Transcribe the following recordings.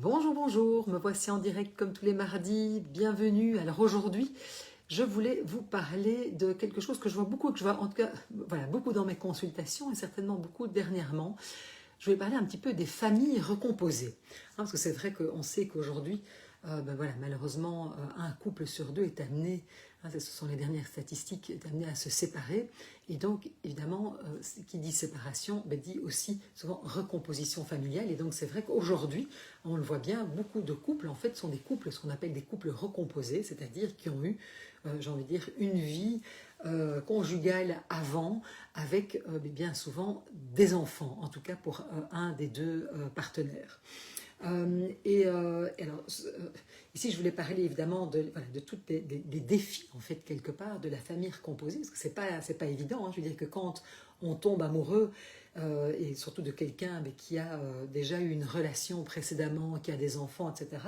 Bonjour, bonjour, me voici en direct comme tous les mardis, bienvenue. Alors aujourd'hui, je voulais vous parler de quelque chose que je vois beaucoup, que je vois en tout cas voilà, beaucoup dans mes consultations et certainement beaucoup dernièrement. Je vais parler un petit peu des familles recomposées. Parce que c'est vrai qu'on sait qu'aujourd'hui, voilà, malheureusement, un couple sur deux est amené, ce sont les dernières statistiques, est amené à se séparer. Et donc, évidemment, qui dit séparation, dit aussi souvent recomposition familiale. Et donc, c'est vrai qu'aujourd'hui, on le voit bien, beaucoup de couples, en fait, sont des couples, ce qu'on appelle des couples recomposés, c'est-à-dire qui ont eu, j'ai envie de dire, une vie conjugale avant, avec bien souvent des enfants, en tout cas pour un des deux partenaires. Alors, ici, je voulais parler évidemment de tous les défis, en fait, quelque part, de la famille recomposée, parce que c'est pas évident. Je veux dire que quand on tombe amoureux, et surtout de quelqu'un qui a déjà eu une relation précédemment, qui a des enfants, etc.,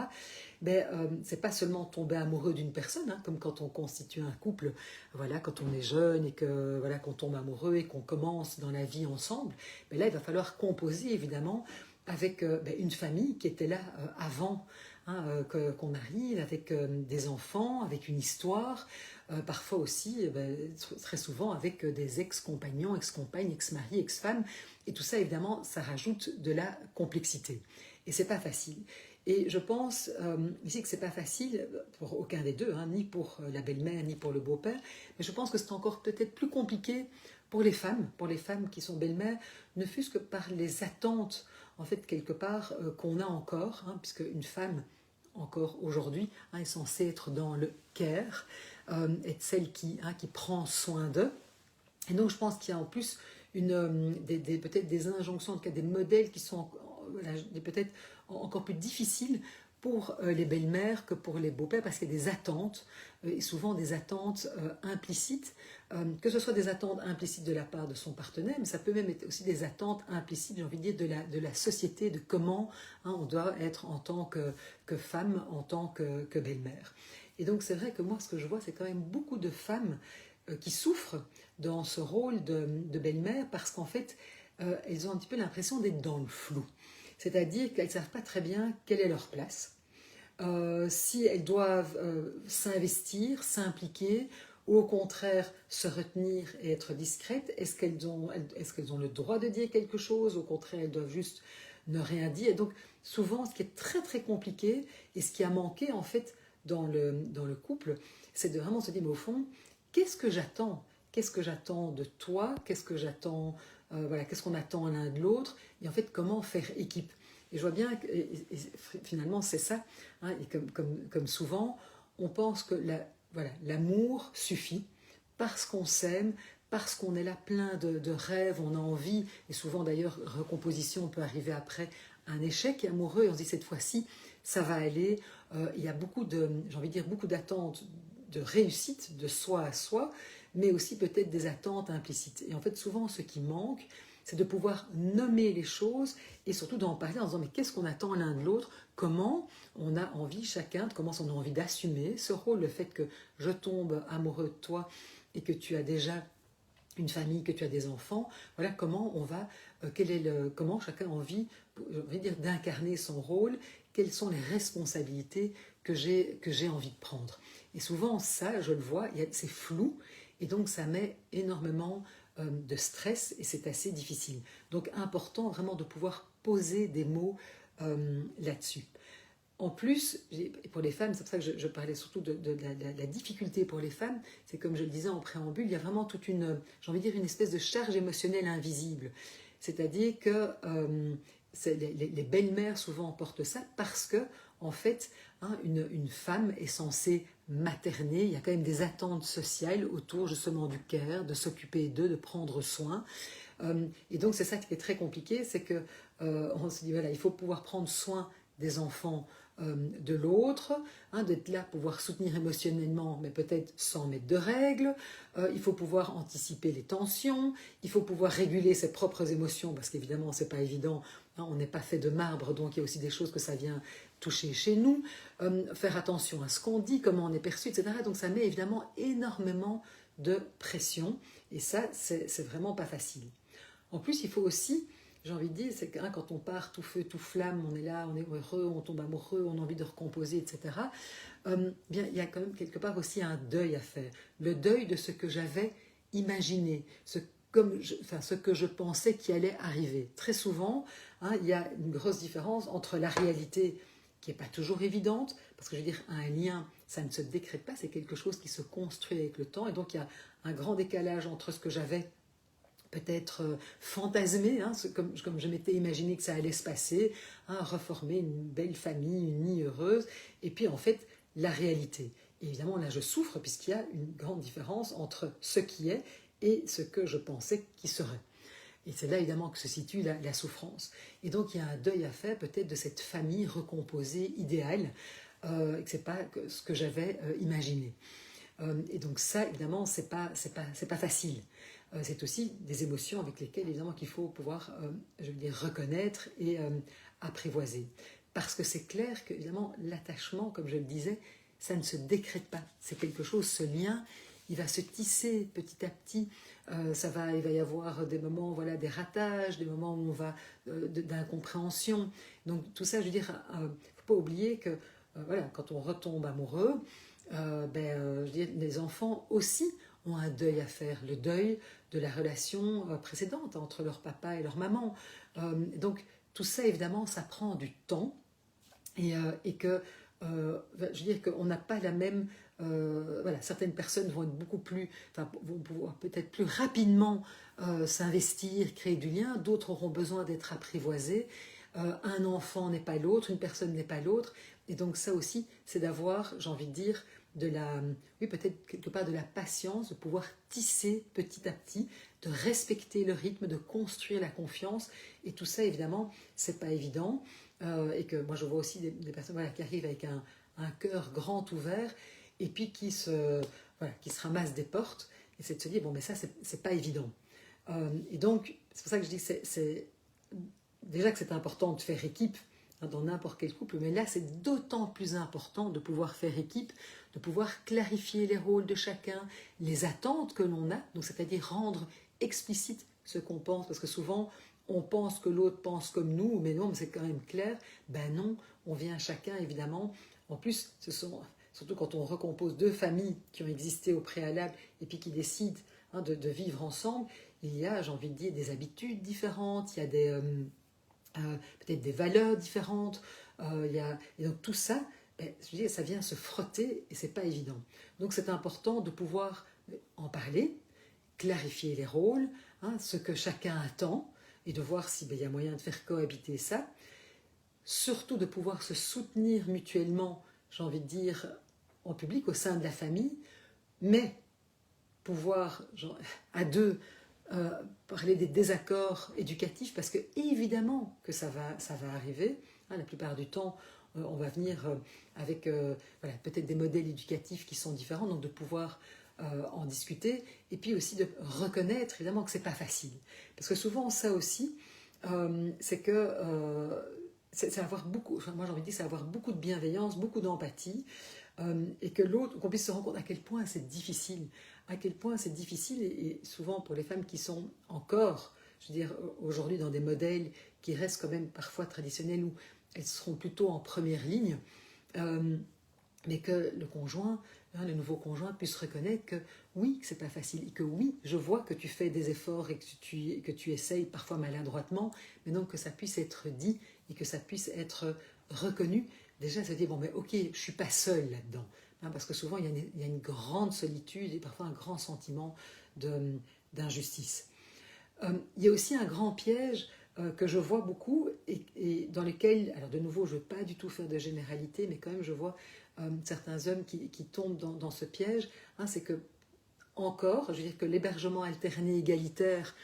c'est pas seulement tomber amoureux d'une personne, comme quand on constitue un couple, voilà, quand on est jeune et que voilà, qu'on tombe amoureux et qu'on commence dans la vie ensemble. Mais là, il va falloir composer, évidemment, avec une famille qui était là avant qu'on arrive, avec des enfants, avec une histoire, parfois aussi, très souvent avec des ex-compagnons, ex-compagnes, ex-maris, ex-femmes, et tout ça évidemment, ça rajoute de la complexité. Et c'est pas facile. Et je pense ici que c'est pas facile pour aucun des deux, ni pour la belle-mère, ni pour le beau-père, mais je pense que c'est encore peut-être plus compliqué pour les femmes qui sont belles-mères, ne fût-ce que par les attentes, en fait, quelque part, qu'on a encore, puisque une femme, encore aujourd'hui, est censée être dans le care, être celle qui prend soin d'eux. Et donc, je pense qu'il y a en plus peut-être des injonctions, en tout cas des modèles qui sont peut-être encore plus difficiles pour les belles-mères que pour les beaux-pères, parce qu'il y a des attentes, et souvent des attentes implicites, que ce soit des attentes implicites de la part de son partenaire, mais ça peut même être aussi des attentes implicites, j'ai envie de dire, de la société, de comment on doit être en tant que femme, en tant que belle-mère. Et donc c'est vrai que moi, ce que je vois, c'est quand même beaucoup de femmes qui souffrent dans ce rôle de belle-mère, parce qu'en fait, elles ont un petit peu l'impression d'être dans le flou. C'est-à-dire qu'elles ne savent pas très bien quelle est leur place, si elles doivent s'investir, s'impliquer, ou au contraire se retenir et être discrètes. Est-ce qu'elles ont le droit de dire quelque chose? Au contraire, elles doivent juste ne rien dire. Et donc, souvent, ce qui est très très compliqué, et ce qui a manqué en fait dans le couple, c'est de vraiment se dire, mais au fond, qu'est-ce que j'attends? Qu'est-ce que j'attends de toi? Qu'est-ce que j'attends qu'est-ce qu'on attend l'un de l'autre? Et en fait, comment faire équipe? Et je vois bien que finalement, c'est ça. Et comme souvent, on pense que l'amour suffit parce qu'on s'aime, parce qu'on est là plein de rêves, on a envie. Et souvent, d'ailleurs, recomposition peut arriver après un échec amoureux. Et on se dit, cette fois-ci, ça va aller. Il y a j'ai envie de dire, beaucoup d'attentes de réussite de soi à soi, mais aussi peut-être des attentes implicites. Et en fait, souvent, ce qui manque, c'est de pouvoir nommer les choses et surtout d'en parler en disant mais qu'est-ce qu'on attend l'un de l'autre, comment on a envie chacun, comment on a envie d'assumer ce rôle, le fait que je tombe amoureux de toi et que tu as déjà une famille, que tu as des enfants, voilà comment on va, comment chacun a envie, dire, d'incarner son rôle, quelles sont les responsabilités que j'ai envie de prendre. Et souvent ça, je le vois, c'est flou, et donc ça met énormément de stress, et c'est assez difficile. Donc important vraiment de pouvoir poser des mots là-dessus. En plus, pour les femmes, c'est pour ça que je parlais surtout de la difficulté pour les femmes, c'est comme je le disais en préambule, il y a vraiment toute j'ai envie de dire, une espèce de charge émotionnelle invisible. C'est-à-dire que les belles-mères souvent portent ça parce que, en fait, une femme est censée materner, il y a quand même des attentes sociales autour justement du care, de s'occuper d'eux, de prendre soin. Et donc c'est ça qui est très compliqué, c'est que on se dit voilà, il faut pouvoir prendre soin des enfants de l'autre, d'être là, pouvoir soutenir émotionnellement, mais peut-être sans mettre de règles. Il faut pouvoir anticiper les tensions, il faut pouvoir réguler ses propres émotions, parce qu'évidemment, c'est pas évident, on n'est pas fait de marbre, donc il y a aussi des choses que ça vient toucher chez nous. Faire attention à ce qu'on dit, comment on est perçu, etc. Donc ça met évidemment énormément de pression, et ça, c'est vraiment pas facile. En plus, il faut aussi, j'ai envie de dire, c'est que quand on part tout feu, tout flamme, on est là, on est heureux, on tombe amoureux, on a envie de rekomposer, etc. Bien, il y a quand même quelque part aussi un deuil à faire. Le deuil de ce que j'avais imaginé, ce que je pensais qui allait arriver. Très souvent, il y a une grosse différence entre la réalité qui n'est pas toujours évidente, parce que je veux dire, un lien, ça ne se décrète pas, c'est quelque chose qui se construit avec le temps, et donc il y a un grand décalage entre ce que j'avais peut-être fantasmé, comme je m'étais imaginé que ça allait se passer, reformer une belle famille, une vie heureuse, et puis en fait, la réalité. Et évidemment, là, je souffre puisqu'il y a une grande différence entre ce qui est et ce que je pensais qui serait. Et c'est là, évidemment, que se situe la souffrance. Et donc, il y a un deuil à faire, peut-être, de cette famille recomposée, idéale, et que ce n'est pas ce que j'avais imaginé. Et donc ça, évidemment, c'est pas facile. C'est aussi des émotions avec lesquelles, évidemment, qu'il faut pouvoir, je veux dire, reconnaître et apprivoiser. Parce que c'est clair que, évidemment, l'attachement, comme je le disais, ça ne se décrète pas. C'est quelque chose, ce lien, il va se tisser petit à petit. Il va y avoir des moments, voilà, des ratages, des moments où on va d'incompréhension. Donc tout ça, je veux dire, il ne faut pas oublier que, voilà, quand on retombe amoureux, je veux dire, les enfants aussi ont un deuil à faire, le deuil de la relation précédente entre leur papa et leur maman. Donc tout ça, évidemment, ça prend du temps et que, je veux dire qu'on n'a pas la même... voilà, certaines personnes vont être beaucoup plus, vont pouvoir peut-être plus rapidement s'investir, créer du lien, d'autres auront besoin d'être apprivoisés. Un enfant n'est pas l'autre, une personne n'est pas l'autre, et donc ça aussi, c'est d'avoir, j'ai envie de dire, oui, peut-être quelque part de la patience, de pouvoir tisser petit à petit, de respecter le rythme, de construire la confiance, et tout ça, évidemment, c'est pas évident, et que moi je vois aussi des personnes, voilà, qui arrivent avec un cœur grand ouvert, et puis qui se ramassent des portes, et c'est de se dire, bon, mais ça, c'est pas évident. Et donc, c'est pour ça que je dis que déjà que c'est important de faire équipe dans n'importe quel couple, mais là c'est d'autant plus important de pouvoir faire équipe, de pouvoir clarifier les rôles de chacun, les attentes que l'on a, donc c'est-à-dire rendre explicite ce qu'on pense, parce que souvent on pense que l'autre pense comme nous, mais non, mais c'est quand même clair, ben non, on vient chacun évidemment, en plus surtout quand on recompose deux familles qui ont existé au préalable et puis qui décident de vivre ensemble, il y a, j'ai envie de dire, des habitudes différentes, il y a peut-être des valeurs différentes, et donc tout ça, je veux dire, ça vient se frotter et c'est pas évident. Donc c'est important de pouvoir en parler, les rôles, ce que chacun attend, et de voir s'il y a moyen de faire cohabiter ça. Surtout de pouvoir se soutenir mutuellement, j'ai envie de dire, en public, au sein de la famille, mais pouvoir, à deux, parler des désaccords éducatifs, parce que évidemment que ça va arriver. La plupart du temps, on va venir avec voilà, peut-être des modèles éducatifs qui sont différents, donc de pouvoir en discuter, et puis aussi de reconnaître évidemment que c'est pas facile. Parce que souvent, ça aussi, c'est que c'est avoir beaucoup, moi j'ai envie de dire, c'est avoir beaucoup de bienveillance, beaucoup d'empathie, et que l'autre, qu'on puisse se rendre compte à quel point c'est difficile, et souvent pour les femmes qui sont encore, je veux dire, aujourd'hui dans des modèles qui restent quand même parfois traditionnels, où elles seront plutôt en première ligne, mais que le conjoint, le nouveau conjoint puisse reconnaître que oui, que c'est pas facile, et que oui, je vois que tu fais des efforts et que tu essayes parfois maladroitement, mais donc que ça puisse être dit et que ça puisse être reconnu. Déjà, se dire, bon, mais ok, je suis pas seule là-dedans. Parce que souvent, il y a une grande solitude et parfois un grand sentiment d'injustice. Il y a aussi un grand piège que je vois beaucoup et dans lequel, alors de nouveau, je ne veux pas du tout faire de généralité, mais quand même, je vois certains hommes qui tombent dans ce piège. C'est que, encore, je veux dire que l'hébergement alterné égalitaire,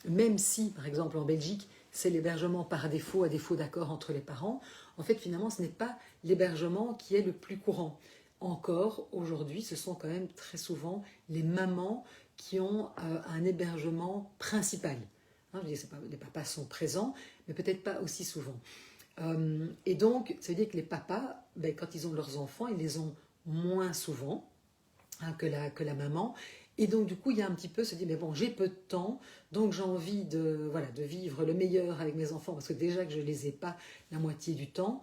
même si, par exemple, en Belgique, c'est l'hébergement par défaut, à défaut d'accord entre les parents, en fait, finalement, ce n'est pas l'hébergement qui est le plus courant. Encore, aujourd'hui, ce sont quand même très souvent les mamans qui ont un hébergement principal. Je veux dire, les papas sont présents, mais peut-être pas aussi souvent. Et donc, ça veut dire que les papas, quand ils ont leurs enfants, ils les ont moins souvent que la maman. Et donc, du coup, il y a un petit peu se dire, mais bon, j'ai peu de temps, donc j'ai envie de, voilà, de vivre le meilleur avec mes enfants, parce que déjà que je ne les ai pas la moitié du temps.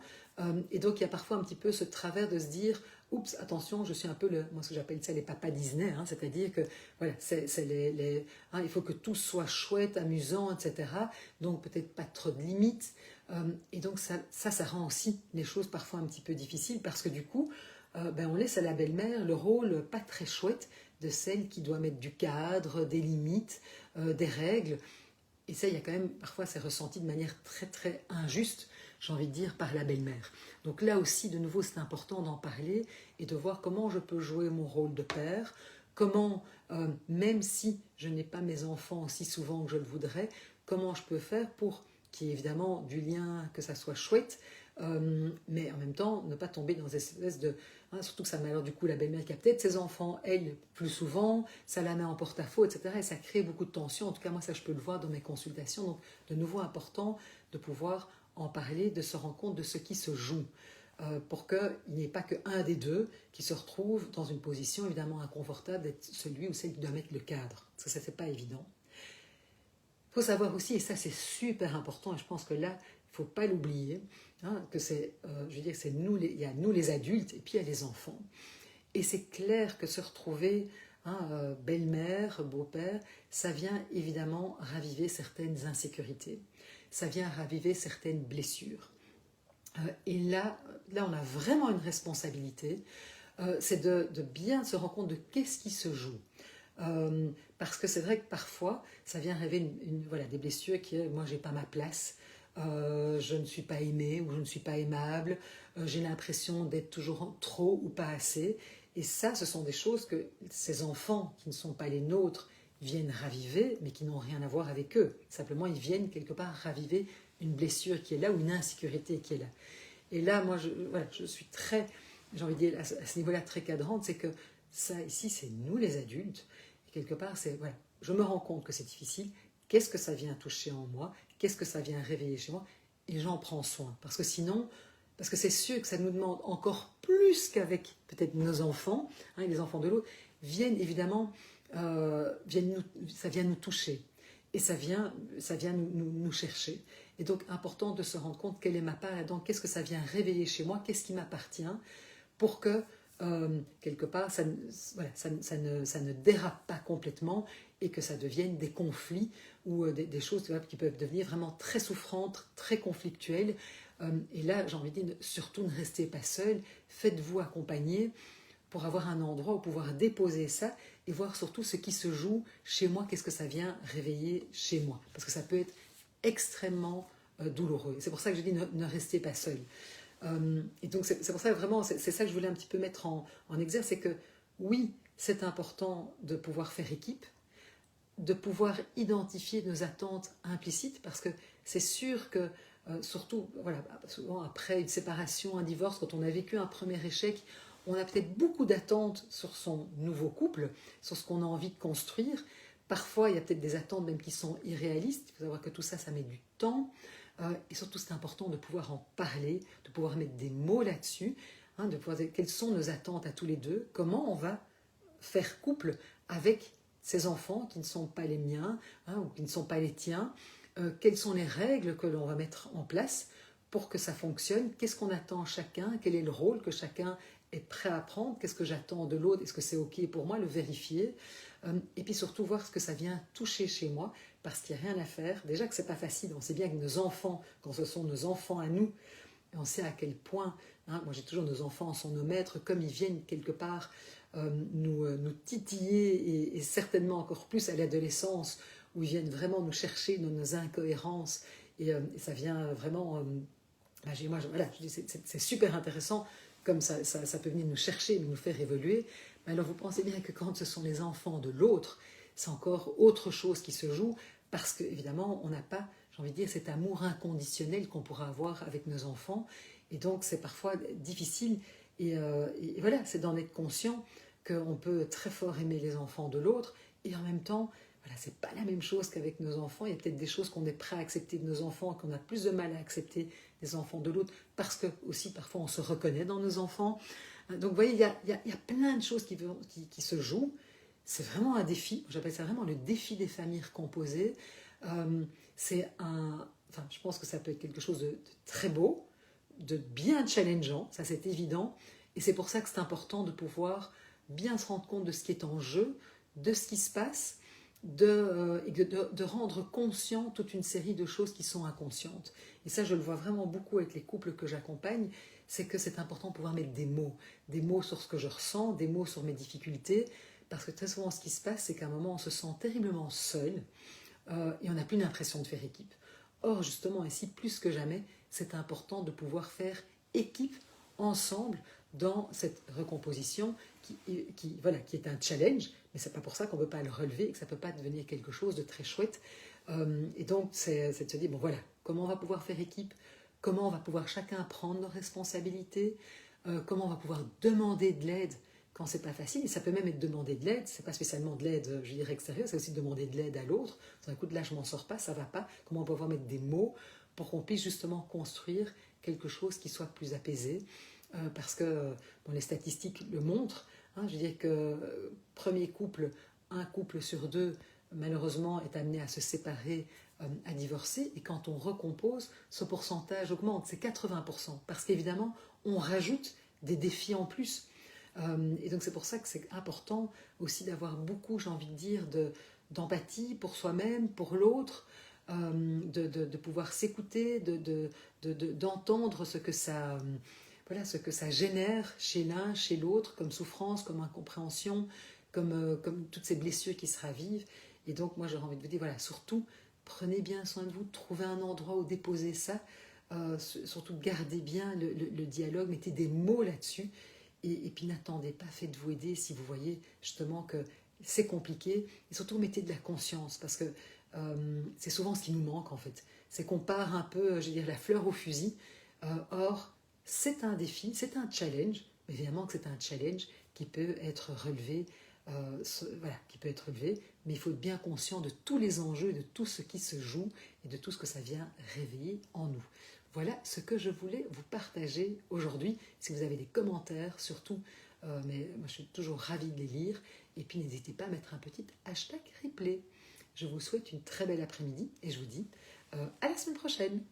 Et donc, il y a parfois un petit peu ce travers de se dire, oups, attention, je suis un peu moi, ce que j'appelle ça les papas Disney, hein, c'est-à-dire que, voilà, il faut que tout soit chouette, amusant, etc. Donc, peut-être pas trop de limites. Et donc, ça rend aussi les choses parfois un petit peu difficiles, parce que du coup, on laisse à la belle-mère le rôle pas très chouette de celle qui doit mettre du cadre, des limites, des règles. Et ça, il y a quand même, parfois, c'est ressenti de manière très, très injuste, j'ai envie de dire, par la belle-mère. Donc là aussi, de nouveau, c'est important d'en parler et de voir comment je peux jouer mon rôle de père, comment, même si je n'ai pas mes enfants aussi souvent que je le voudrais, comment je peux faire pour qu'il y ait évidemment du lien, que ça soit chouette, mais en même temps, ne pas tomber dans des espèces de... surtout que ça met alors du coup la belle-mère qui a peut-être ses enfants, elle, plus souvent, ça la met en porte-à-faux, etc. Et ça crée beaucoup de tensions. En tout cas, moi, ça, je peux le voir dans mes consultations. Donc, de nouveau, important de pouvoir en parler, de se rendre compte de ce qui se joue. Pour qu'il n'y ait pas qu'un des deux qui se retrouve dans une position évidemment inconfortable d'être celui ou celle qui doit mettre le cadre. Parce que ça, c'est pas évident. Il faut savoir aussi, et ça c'est super important, et je pense que là, il ne faut pas l'oublier, que c'est, je veux dire, c'est nous, il y a nous les adultes, et puis il y a les enfants. Et c'est clair que se retrouver belle-mère, beau-père, ça vient évidemment raviver certaines insécurités, ça vient raviver certaines blessures. Et là, on a vraiment une responsabilité, c'est de bien se rendre compte de qu'est-ce qui se joue. Parce que c'est vrai que parfois, ça vient révéler voilà, des blessures qui, moi, j'ai pas ma place, je ne suis pas aimée ou je ne suis pas aimable, j'ai l'impression d'être toujours trop ou pas assez. Et ça, ce sont des choses que ces enfants qui ne sont pas les nôtres viennent raviver, mais qui n'ont rien à voir avec eux. Simplement, ils viennent quelque part raviver une blessure qui est là ou une insécurité qui est là. Et là, moi, je suis très, j'ai envie de dire, à ce niveau-là, très cadrante, c'est que ça, ici, c'est nous les adultes. Et quelque part, c'est, voilà, je me rends compte que c'est difficile. Qu'est-ce que ça vient toucher en moi? Qu'est-ce que ça vient réveiller chez moi? Et j'en prends soin. Parce que sinon, parce que c'est sûr que ça nous demande encore plus qu'avec peut-être nos enfants, les enfants de l'autre, viennent évidemment, ça vient nous toucher. Et ça vient nous chercher. Et donc, important de se rendre compte quelle est ma part, et donc qu'est-ce que ça vient réveiller chez moi, qu'est-ce qui m'appartient, pour que, quelque part, ça ne dérape pas complètement et que ça devienne des conflits ou des choses qui peuvent devenir vraiment très souffrantes, très conflictuelles. Et là, j'ai envie de dire, surtout ne restez pas seul, faites-vous accompagner pour avoir un endroit où pouvoir déposer ça et voir surtout ce qui se joue chez moi, qu'est-ce que ça vient réveiller chez moi. Parce que ça peut être extrêmement douloureux. C'est pour ça que je dis ne restez pas seul. Et donc c'est pour ça que vraiment, c'est ça que je voulais un petit peu mettre en exergue, c'est que oui, c'est important de pouvoir faire équipe, de pouvoir identifier nos attentes implicites, parce que c'est sûr que, surtout, voilà, souvent après une séparation, un divorce, quand on a vécu un premier échec, on a peut-être beaucoup d'attentes sur son nouveau couple, sur ce qu'on a envie de construire. Parfois, il y a peut-être des attentes même qui sont irréalistes. Il faut savoir que tout ça, ça met du temps. Et surtout, c'est important de pouvoir en parler, de pouvoir mettre des mots là-dessus, de pouvoir dire quelles sont nos attentes à tous les deux, comment on va faire couple avec ces enfants qui ne sont pas les miens ou qui ne sont pas les tiens, quelles sont les règles que l'on va mettre en place pour que ça fonctionne, qu'est-ce qu'on attend chacun, quel est le rôle que chacun est prêt à prendre, qu'est-ce que j'attends de l'autre, est-ce que c'est ok pour moi, le vérifier, et puis surtout voir ce que ça vient toucher chez moi, parce qu'il n'y a rien à faire. Déjà que c'est pas facile, on sait bien que nos enfants, quand ce sont nos enfants à nous, on sait à quel point, moi j'ai toujours nos enfants sont nos maîtres, comme ils viennent quelque part nous titiller, et certainement encore plus à l'adolescence, où ils viennent vraiment nous chercher dans nos incohérences, et ça vient vraiment, voilà, c'est super intéressant, comme ça peut venir nous chercher, nous faire évoluer. Mais alors vous pensez bien que quand ce sont les enfants de l'autre, c'est encore autre chose qui se joue, parce qu'évidemment, on n'a pas, j'ai envie de dire, cet amour inconditionnel qu'on pourra avoir avec nos enfants, et donc c'est parfois difficile, et voilà, c'est d'en être conscient qu'on peut très fort aimer les enfants de l'autre, et en même temps, voilà, c'est pas la même chose qu'avec nos enfants. Il y a peut-être des choses qu'on est prêt à accepter de nos enfants, qu'on a plus de mal à accepter des enfants de l'autre, parce que aussi parfois on se reconnaît dans nos enfants. Donc vous voyez, il y a plein de choses qui se jouent, c'est vraiment un défi. J'appelle ça vraiment le défi des familles recomposées. Enfin, je pense que ça peut être quelque chose de très beau, de bien challengeant, ça c'est évident. Et c'est pour ça que c'est important de pouvoir bien se rendre compte de ce qui est en jeu, de ce qui se passe, et de rendre conscient toute une série de choses qui sont inconscientes. Et ça, je le vois vraiment beaucoup avec les couples que j'accompagne, c'est que c'est important de pouvoir mettre des mots sur ce que je ressens, des mots sur mes difficultés, parce que très souvent, ce qui se passe, c'est qu'à un moment, on se sent terriblement seul et on n'a plus l'impression de faire équipe. Or, justement, ici, plus que jamais, c'est important de pouvoir faire équipe ensemble dans cette recomposition voilà, qui est un challenge, mais c'est pas pour ça qu'on ne peut pas le relever et que ça ne peut pas devenir quelque chose de très chouette. Et donc, c'est de se dire, bon voilà, comment on va pouvoir faire équipe, comment on va pouvoir chacun prendre nos responsabilités, comment on va pouvoir demander de l'aide quand c'est pas facile, et ça peut même être demander de l'aide, c'est pas spécialement de l'aide, je dirais, extérieure, c'est aussi demander de l'aide à l'autre. D'un coup, là, je m'en sors pas, ça va pas, comment on peut pouvoir mettre des mots pour qu'on puisse justement construire quelque chose qui soit plus apaisé, parce que bon, les statistiques le montrent, hein, je veux dire que premier couple, un couple sur deux, malheureusement, est amené à se séparer, à divorcer, et quand on recompose, ce pourcentage augmente, c'est 80%, parce qu'évidemment, on rajoute des défis en plus. Et donc c'est pour ça que c'est important aussi d'avoir beaucoup, j'ai envie de dire, d'empathie pour soi-même, pour l'autre, de pouvoir s'écouter, d'entendre ce que ça, voilà, ce que ça génère chez l'un, chez l'autre, comme souffrance, comme incompréhension, comme toutes ces blessures qui se ravivent. Et donc moi j'aurais envie de vous dire, voilà, surtout prenez bien soin de vous, trouvez un endroit où déposer ça, surtout gardez bien le dialogue, mettez des mots là-dessus. Et puis n'attendez pas, faites-vous aider si vous voyez justement que c'est compliqué. Et surtout mettez de la conscience, parce que c'est souvent ce qui nous manque en fait. C'est qu'on part un peu, je veux dire, la fleur au fusil. Or, c'est un défi, c'est un challenge, mais évidemment que c'est un challenge qui peut être relevé, voilà, qui peut être relevé, mais il faut être bien conscient de tous les enjeux, de tout ce qui se joue et de tout ce que ça vient réveiller en nous. Voilà ce que je voulais vous partager aujourd'hui. Si vous avez des commentaires, surtout, mais moi je suis toujours ravie de les lire. Et puis n'hésitez pas à mettre un petit hashtag replay. Je vous souhaite une très belle après-midi et je vous dis à la semaine prochaine.